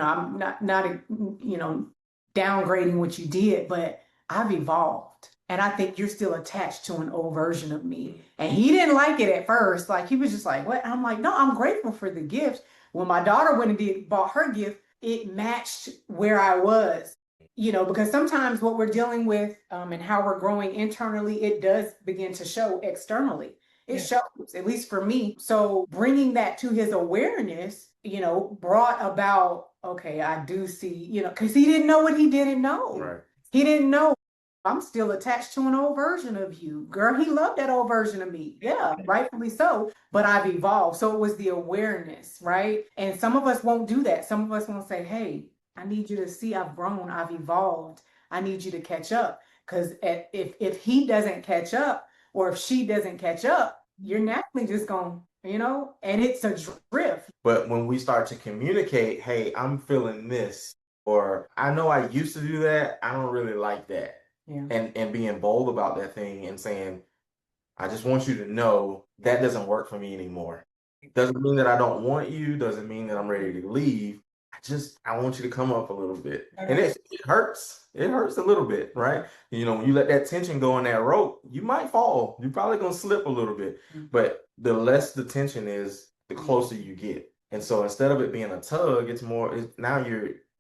I'm not downgrading what you did, but I've evolved. And I think you're still attached to an old version of me. And he didn't like it at first. Like he was just like, what? I'm like, no, I'm grateful for the gift. When my daughter went and bought her gift, it matched where I was. Because sometimes what we're dealing with and how we're growing internally, it does begin to show externally. It Yeah. shows, at least for me. So bringing that to his awareness, brought about, okay, I do see, because he didn't know what he didn't know. Right. He didn't know I'm still attached to an old version of you. Girl, he loved that old version of me. Yeah, rightfully so. But I've evolved. So it was the awareness, right? And some of us won't do that. Some of us won't say, hey, I need you to see I've grown, I've evolved. I need you to catch up. Because if he doesn't catch up or if she doesn't catch up, you're naturally just going, and it's a drift. But when we start to communicate, hey, I'm feeling this, or I know I used to do that, I don't really like that. Yeah. And being bold about that thing and saying, I just want you to know that doesn't work for me anymore. Doesn't mean that I don't want you, doesn't mean that I'm ready to leave. I want you to come up a little bit. And it hurts. It hurts a little bit, right? When you let that tension go in that rope, you might fall. You're probably gonna slip a little bit. But the less the tension is, the closer you get. And so instead of it being a tug, now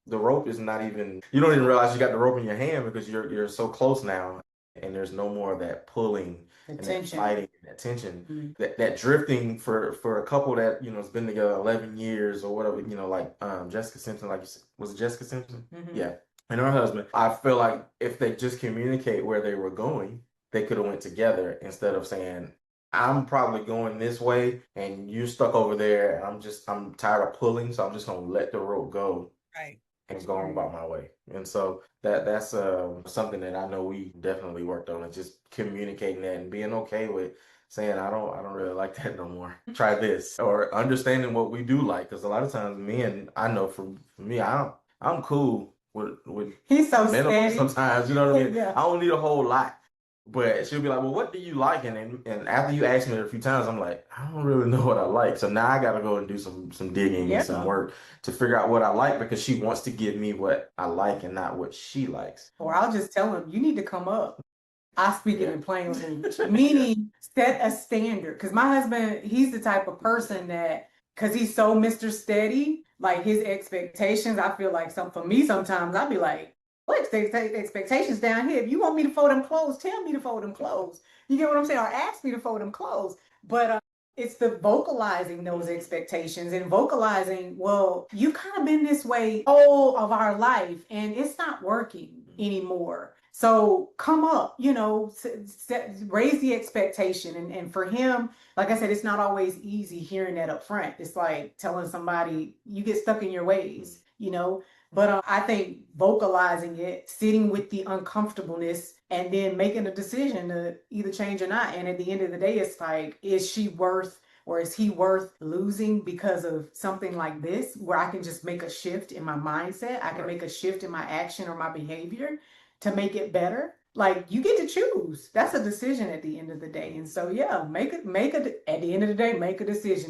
the rope is not even, you don't even realize you got the rope in your hand because you're so close now. And there's no more of that pulling and that fighting and that tension, that drifting for a couple that has been together 11 years or whatever, like Jessica Simpson, like you said, was it Jessica Simpson? Yeah, and her husband. I feel like if they just communicate where they were going, they could have went together instead of saying, I'm probably going this way and you're stuck over there, and I'm tired of pulling, so I'm just gonna let the rope go. Right. And go on about my way. And so that's something that I know we definitely worked on, and just communicating that and being okay with saying I don't really like that no more. Try this, or understanding what we do like, because a lot of times I know for me, I'm cool with He's so minimum steady. sometimes. You know what I mean? Yeah. I don't need a whole lot. But she'll be like, well, what do you like? And after you ask me it a few times, I'm like, I don't really know what I like. So now I got to go and do some digging and some work to figure out what I like, because she wants to give me what I like and not what she likes. Or I'll just tell him, you need to come up. I speak it in plain language, meaning set a standard. Because my husband, he's the type of person that, because he's so Mr. Steady, like his expectations, I feel like for me sometimes I'd be like, what expectations down here? If you want me to fold them clothes, tell me to fold them clothes. You get what I'm saying? Or ask me to fold them clothes. But it's the vocalizing those expectations and vocalizing, well, you kind of been this way all of our life and it's not working anymore. So come up, raise the expectation. And for him, like I said, it's not always easy hearing that up front. It's like telling somebody you get stuck in your ways, But I think vocalizing it, sitting with the uncomfortableness, and then making a decision to either change or not. And at the end of the day, it's like, is she worth or is he worth losing because of something like this, where I can just make a shift in my mindset? I can make a shift in my action or my behavior to make it better. Like, you get to choose. That's a decision at the end of the day. And so, yeah, at the end of the day, make a decision.